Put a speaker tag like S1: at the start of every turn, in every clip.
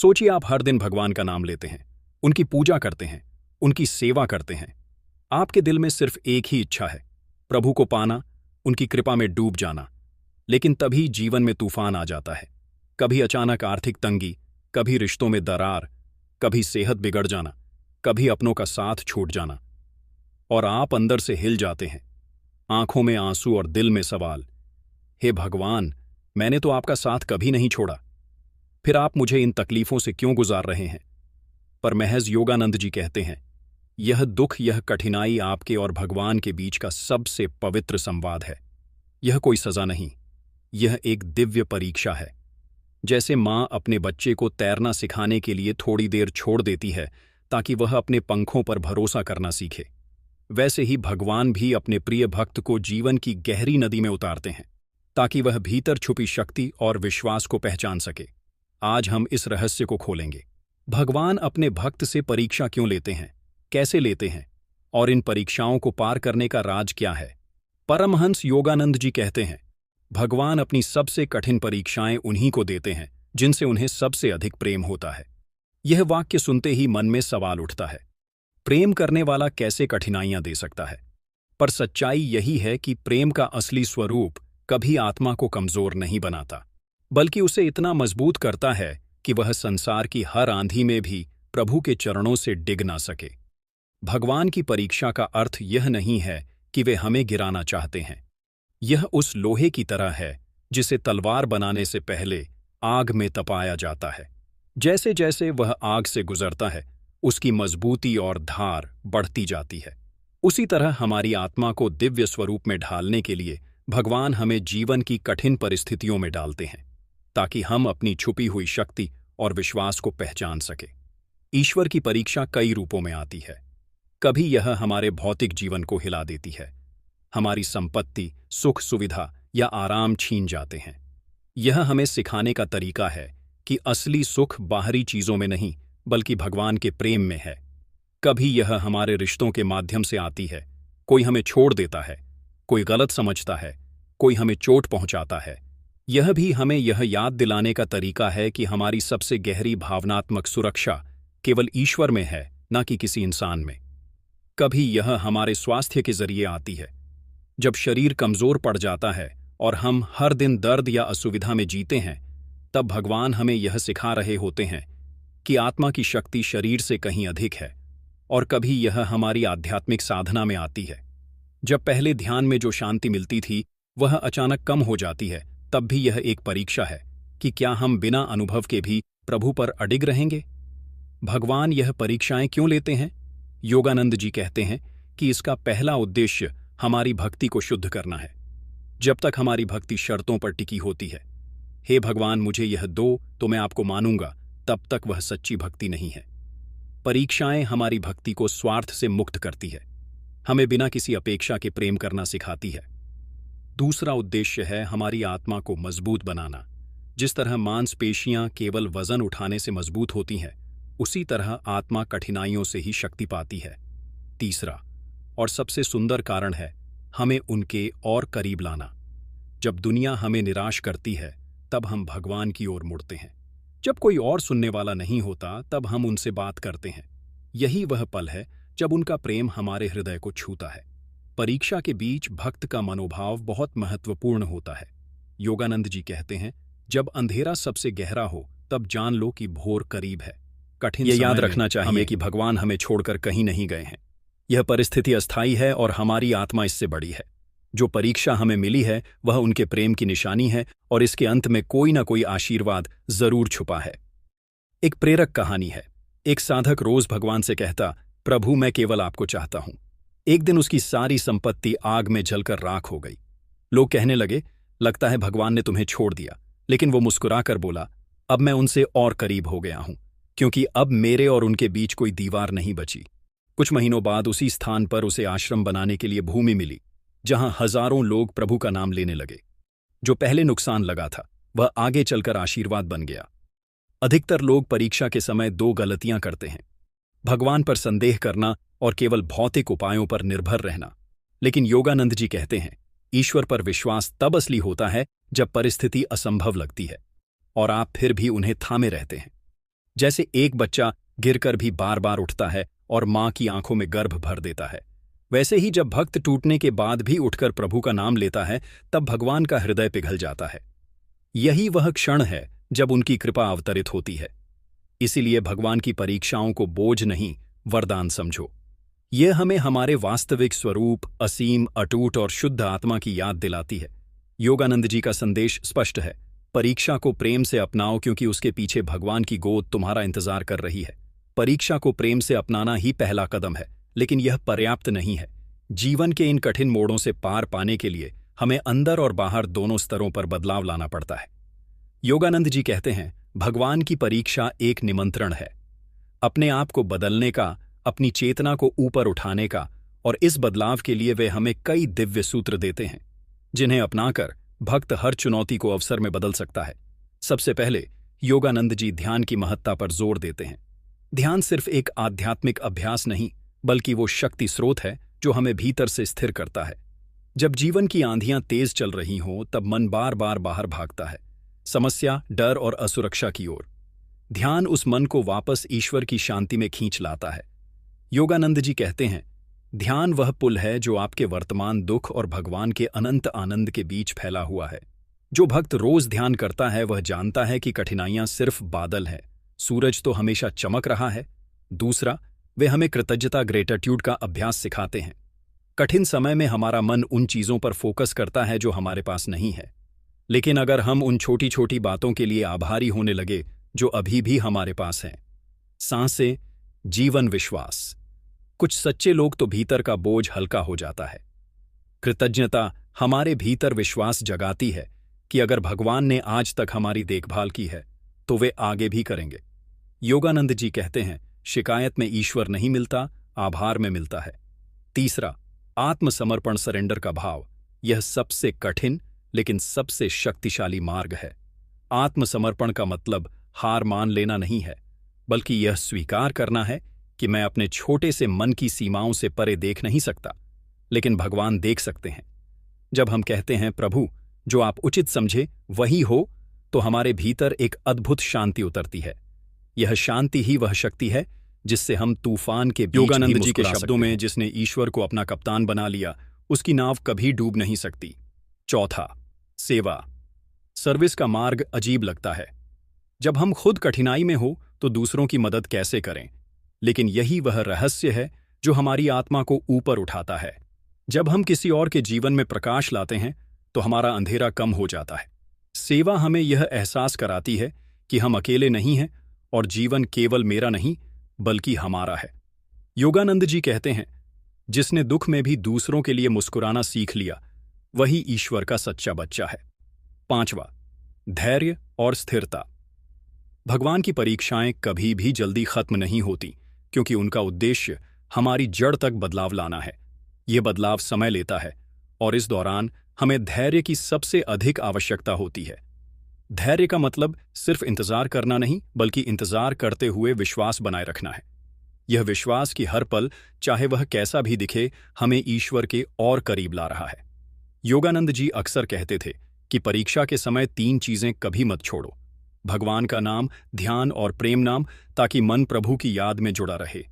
S1: सोचिए, आप हर दिन भगवान का नाम लेते हैं, उनकी पूजा करते हैं, उनकी सेवा करते हैं। आपके दिल में सिर्फ एक ही इच्छा है, प्रभु को पाना, उनकी कृपा में डूब जाना। लेकिन तभी जीवन में तूफान आ जाता है। कभी अचानक आर्थिक तंगी, कभी रिश्तों में दरार, कभी सेहत बिगड़ जाना, कभी अपनों का साथ छूट जाना। और आप अंदर से हिल जाते हैं, आंखों में आंसू और दिल में सवाल, हे भगवान, मैंने तो आपका साथ कभी नहीं छोड़ा, फिर आप मुझे इन तकलीफों से क्यों गुजार रहे हैं? पर महज योगानंद जी कहते हैं, यह दुख, यह कठिनाई आपके और भगवान के बीच का सबसे पवित्र संवाद है। यह कोई सजा नहीं, यह एक दिव्य परीक्षा है। जैसे माँ अपने बच्चे को तैरना सिखाने के लिए थोड़ी देर छोड़ देती है ताकि वह अपने पंखों पर भरोसा करना सीखे, वैसे ही भगवान भी अपने प्रिय भक्त को जीवन की गहरी नदी में उतारते हैं ताकि वह भीतर छुपी शक्ति और विश्वास को पहचान सके। आज हम इस रहस्य को खोलेंगे। भगवान अपने भक्त से परीक्षा क्यों लेते हैं, कैसे लेते हैं, और इन परीक्षाओं को पार करने का राज क्या है? परमहंस योगानंद जी कहते हैं, भगवान अपनी सबसे कठिन परीक्षाएं उन्हीं को देते हैं जिनसे उन्हें सबसे अधिक प्रेम होता है। यह वाक्य सुनते ही मन में सवाल उठता है, प्रेम करने वाला कैसे कठिनाइयां दे सकता है? पर सच्चाई यही है कि प्रेम का असली स्वरूप कभी आत्मा को कमजोर नहीं बनाता, बल्कि उसे इतना मजबूत करता है कि वह संसार की हर आंधी में भी प्रभु के चरणों से डिग ना सके। भगवान की परीक्षा का अर्थ यह नहीं है कि वे हमें गिराना चाहते हैं। यह उस लोहे की तरह है जिसे तलवार बनाने से पहले आग में तपाया जाता है। जैसे जैसे वह आग से गुजरता है, उसकी मजबूती और धार बढ़ती जाती है। उसी तरह हमारी आत्मा को दिव्य स्वरूप में ढालने के लिए भगवान हमें जीवन की कठिन परिस्थितियों में डालते हैं ताकि हम अपनी छुपी हुई शक्ति और विश्वास को पहचान सके। ईश्वर की परीक्षा कई रूपों में आती है। कभी यह हमारे भौतिक जीवन को हिला देती है, हमारी संपत्ति, सुख सुविधा या आराम छीन जाते हैं। यह हमें सिखाने का तरीका है कि असली सुख बाहरी चीजों में नहीं बल्कि भगवान के प्रेम में है। कभी यह हमारे रिश्तों के माध्यम से आती है। कोई हमें छोड़ देता है, कोई गलत समझता है, कोई हमें चोट पहुंचाता है। यह भी हमें यह याद दिलाने का तरीका है कि हमारी सबसे गहरी भावनात्मक सुरक्षा केवल ईश्वर में है, न कि किसी इंसान में। कभी यह हमारे स्वास्थ्य के जरिए आती है। जब शरीर कमजोर पड़ जाता है और हम हर दिन दर्द या असुविधा में जीते हैं, तब भगवान हमें यह सिखा रहे होते हैं कि आत्मा की शक्ति शरीर से कहीं अधिक है। और कभी यह हमारी आध्यात्मिक साधना में आती है। जब पहले ध्यान में जो शांति मिलती थी वह अचानक कम हो जाती है, तब भी यह एक परीक्षा है कि क्या हम बिना अनुभव के भी प्रभु पर अडिग रहेंगे। भगवान यह परीक्षाएं क्यों लेते हैं? योगानंद जी कहते हैं कि इसका पहला उद्देश्य हमारी भक्ति को शुद्ध करना है। जब तक हमारी भक्ति शर्तों पर टिकी होती है, हे भगवान मुझे यह दो तो मैं आपको मानूंगा, तब तक वह सच्ची भक्ति नहीं है। परीक्षाएं हमारी भक्ति को स्वार्थ से मुक्त करती है, हमें बिना किसी अपेक्षा के प्रेम करना सिखाती है। दूसरा उद्देश्य है हमारी आत्मा को मजबूत बनाना। जिस तरह मांसपेशियां केवल वजन उठाने से मजबूत होती हैं, उसी तरह आत्मा कठिनाइयों से ही शक्ति पाती है। तीसरा और सबसे सुंदर कारण है हमें उनके और करीब लाना। जब दुनिया हमें निराश करती है, तब हम भगवान की ओर मुड़ते हैं। जब कोई और सुनने वाला नहीं होता, तब हम उनसे बात करते हैं। यही वह पल है जब उनका प्रेम हमारे हृदय को छूता है। परीक्षा के बीच भक्त का मनोभाव बहुत महत्वपूर्ण होता है। योगानंद जी कहते हैं, जब अंधेरा सबसे गहरा हो, तब जान लो कि भोर करीब है। कठिन ये याद रखना चाहिए कि भगवान हमें छोड़कर कहीं नहीं गए हैं। यह परिस्थिति अस्थायी है और हमारी आत्मा इससे बड़ी है। जो परीक्षा हमें मिली है वह उनके प्रेम की निशानी है और इसके अंत में कोई ना कोई आशीर्वाद जरूर छुपा है। एक प्रेरक कहानी है। एक साधक रोज भगवान से कहता, प्रभु मैं केवल आपको चाहता हूं। एक दिन उसकी सारी संपत्ति आग में जलकर राख हो गई। लोग कहने लगे, लगता है भगवान ने तुम्हें छोड़ दिया। लेकिन वो मुस्कुराकर बोला, अब मैं उनसे और करीब हो गया हूं, क्योंकि अब मेरे और उनके बीच कोई दीवार नहीं बची। कुछ महीनों बाद उसी स्थान पर उसे आश्रम बनाने के लिए भूमि मिली, जहां हजारों लोग प्रभु का नाम लेने लगे। जो पहले नुकसान लगा था वह आगे चलकर आशीर्वाद बन गया। अधिकतर लोग परीक्षा के समय दो गलतियां करते हैं, भगवान पर संदेह करना और केवल भौतिक उपायों पर निर्भर रहना। लेकिन योगानंद जी कहते हैं, ईश्वर पर विश्वास तब असली होता है जब परिस्थिति असंभव लगती है और आप फिर भी उन्हें थामे रहते हैं। जैसे एक बच्चा गिरकर भी बार बार उठता है और मां की आंखों में गर्भ भर देता है, वैसे ही जब भक्त टूटने के बाद भी उठकर प्रभु का नाम लेता है तब भगवान का हृदय पिघल जाता है। यही वह क्षण है जब उनकी कृपा अवतरित होती है। इसीलिए भगवान की परीक्षाओं को बोझ नहीं, वरदान समझो। यह हमें हमारे वास्तविक स्वरूप, असीम, अटूट और शुद्ध आत्मा की याद दिलाती है। योगानंद जी का संदेश स्पष्ट है, परीक्षा को प्रेम से अपनाओ क्योंकि उसके पीछे भगवान की गोद तुम्हारा इंतजार कर रही है। परीक्षा को प्रेम से अपनाना ही पहला कदम है, लेकिन यह पर्याप्त नहीं है। जीवन के इन कठिन मोड़ों से पार पाने के लिए हमें अंदर और बाहर दोनों स्तरों पर बदलाव लाना पड़ता है। योगानंद जी कहते हैं, भगवान की परीक्षा एक निमंत्रण है अपने आप को बदलने का, अपनी चेतना को ऊपर उठाने का, और इस बदलाव के लिए वे हमें कई दिव्य सूत्र देते हैं जिन्हें अपनाकर भक्त हर चुनौती को अवसर में बदल सकता है। सबसे पहले योगानंद जी ध्यान की महत्ता पर जोर देते हैं। ध्यान सिर्फ एक आध्यात्मिक अभ्यास नहीं, बल्कि वो शक्ति स्रोत है जो हमें भीतर से स्थिर करता है। जब जीवन की आंधियां तेज चल रही हों तब मन बार बार बाहर भागता है, समस्या, डर और असुरक्षा की ओर। ध्यान उस मन को वापस ईश्वर की शांति में खींच लाता है। योगानंद जी कहते हैं, ध्यान वह पुल है जो आपके वर्तमान दुख और भगवान के अनंत आनंद के बीच फैला हुआ है। जो भक्त रोज ध्यान करता है वह जानता है कि कठिनाइयां सिर्फ बादल हैं, सूरज तो हमेशा चमक रहा है। दूसरा, वे हमें कृतज्ञता, ग्रेटिट्यूड का अभ्यास सिखाते हैं। कठिन समय में हमारा मन उन चीजों पर फोकस करता है जो हमारे पास नहीं है, लेकिन अगर हम उन छोटी छोटी बातों के लिए आभारी होने लगे जो अभी भी हमारे पास हैं, सांसें, जीवन, विश्वास, कुछ सच्चे लोग तो भीतर का बोझ हल्का हो जाता है। कृतज्ञता हमारे भीतर विश्वास जगाती है कि अगर भगवान ने आज तक हमारी देखभाल की है तो वे आगे भी करेंगे। योगानंद जी कहते हैं, शिकायत में ईश्वर नहीं मिलता, आभार में मिलता है। तीसरा, आत्मसमर्पण, सरेंडर का भाव। यह सबसे कठिन लेकिन सबसे शक्तिशाली मार्ग है। आत्मसमर्पण का मतलब हार मान लेना नहीं है, बल्कि यह स्वीकार करना है कि मैं अपने छोटे से मन की सीमाओं से परे देख नहीं सकता, लेकिन भगवान देख सकते हैं। जब हम कहते हैं, प्रभु जो आप उचित समझे वही हो, तो हमारे भीतर एक अद्भुत शांति उतरती है। यह शांति ही वह शक्ति है जिससे हम तूफान के बीच योगानंद जी के शब्दों में, जिसने ईश्वर को अपना कप्तान बना लिया, उसकी नाव कभी डूब नहीं सकती। चौथा, सेवा। सर्विस का मार्ग अजीब लगता है। जब हम खुद कठिनाई में हो तो दूसरों की मदद कैसे करें, लेकिन यही वह रहस्य है जो हमारी आत्मा को ऊपर उठाता है। जब हम किसी और के जीवन में प्रकाश लाते हैं तो हमारा अंधेरा कम हो जाता है। सेवा हमें यह एहसास कराती है कि हम अकेले नहीं हैं और जीवन केवल मेरा नहीं बल्कि हमारा है। योगानंद जी कहते हैं, जिसने दुख में भी दूसरों के लिए मुस्कुराना सीख लिया वही ईश्वर का सच्चा बच्चा है। पांचवा, धैर्य और स्थिरता। भगवान की परीक्षाएं कभी भी जल्दी खत्म नहीं होती, क्योंकि उनका उद्देश्य हमारी जड़ तक बदलाव लाना है। यह बदलाव समय लेता है और इस दौरान हमें धैर्य की सबसे अधिक आवश्यकता होती है। धैर्य का मतलब सिर्फ इंतजार करना नहीं, बल्कि इंतजार करते हुए विश्वास बनाए रखना है। यह विश्वास कि हर पल, चाहे वह कैसा भी दिखे, हमें ईश्वर के और करीब ला रहा है। योगानंद जी अक्सर कहते थे कि परीक्षा के समय 3 चीजें कभी मत छोड़ो: भगवान का नाम, ध्यान और प्रेम नाम, ताकि मन प्रभु की याद में जुड़ा रहे।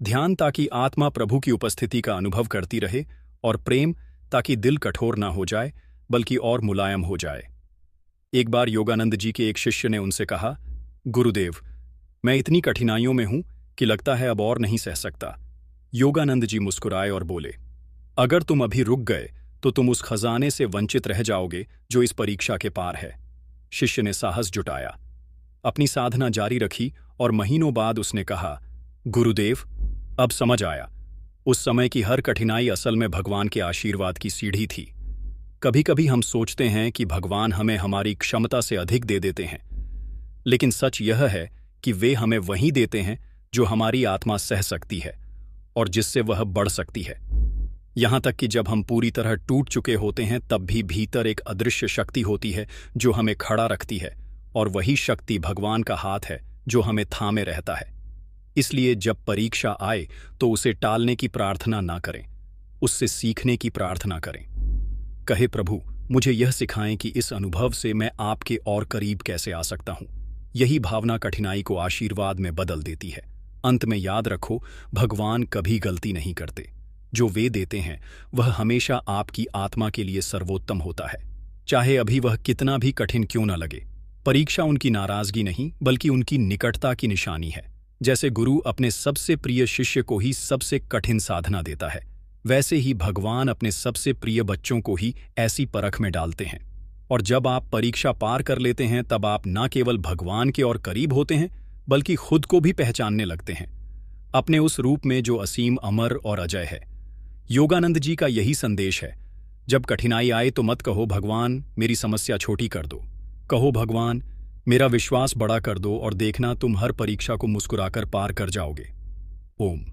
S1: ध्यान ताकि आत्मा प्रभु की उपस्थिति का अनुभव करती रहे, और प्रेम ताकि दिल कठोर ना हो जाए बल्कि और मुलायम हो जाए। एक बार योगानंद जी के एक शिष्य ने उनसे कहा, गुरुदेव, मैं इतनी कठिनाइयों में हूं कि लगता है अब और नहीं सह सकता। योगानंद जी मुस्कुराए और बोले, अगर तुम अभी रुक गए तो तुम उस खजाने से वंचित रह जाओगे जो इस परीक्षा के पार है। शिष्य ने साहस जुटाया, अपनी साधना जारी रखी और महीनों बाद उसने कहा, गुरुदेव, अब समझ आया, उस समय की हर कठिनाई असल में भगवान के आशीर्वाद की सीढ़ी थी। कभी कभी हम सोचते हैं कि भगवान हमें हमारी क्षमता से अधिक दे देते हैं, लेकिन सच यह है कि वे हमें वही देते हैं जो हमारी आत्मा सह सकती है और जिससे वह बढ़ सकती है। यहां तक कि जब हम पूरी तरह टूट चुके होते हैं तब भी भीतर एक अदृश्य शक्ति होती है जो हमें खड़ा रखती है, और वही शक्ति भगवान का हाथ है जो हमें थामे रहता है। इसलिए जब परीक्षा आए तो उसे टालने की प्रार्थना ना करें, उससे सीखने की प्रार्थना करें। कहे, प्रभु मुझे यह सिखाएं कि इस अनुभव से मैं आपके और करीब कैसे आ सकता हूं। यही भावना कठिनाई को आशीर्वाद में बदल देती है। अंत में याद रखो, भगवान कभी गलती नहीं करते। जो वे देते हैं वह हमेशा आपकी आत्मा के लिए सर्वोत्तम होता है, चाहे अभी वह कितना भी कठिन क्यों न लगे। परीक्षा उनकी नाराजगी नहीं बल्कि उनकी निकटता की निशानी है। जैसे गुरु अपने सबसे प्रिय शिष्य को ही सबसे कठिन साधना देता है, वैसे ही भगवान अपने सबसे प्रिय बच्चों को ही ऐसी परख में डालते हैं। और जब आप परीक्षा पार कर लेते हैं तब आप न केवल भगवान के और करीब होते हैं बल्कि खुद को भी पहचानने लगते हैं, अपने उस रूप में जो असीम, अमर और अजय है। योगानंद जी का यही संदेश है, जब कठिनाई आए तो मत कहो भगवान मेरी समस्या छोटी कर दो, कहो भगवान मेरा विश्वास बड़ा कर दो, और देखना तुम हर परीक्षा को मुस्कुराकर पार कर जाओगे। ओम।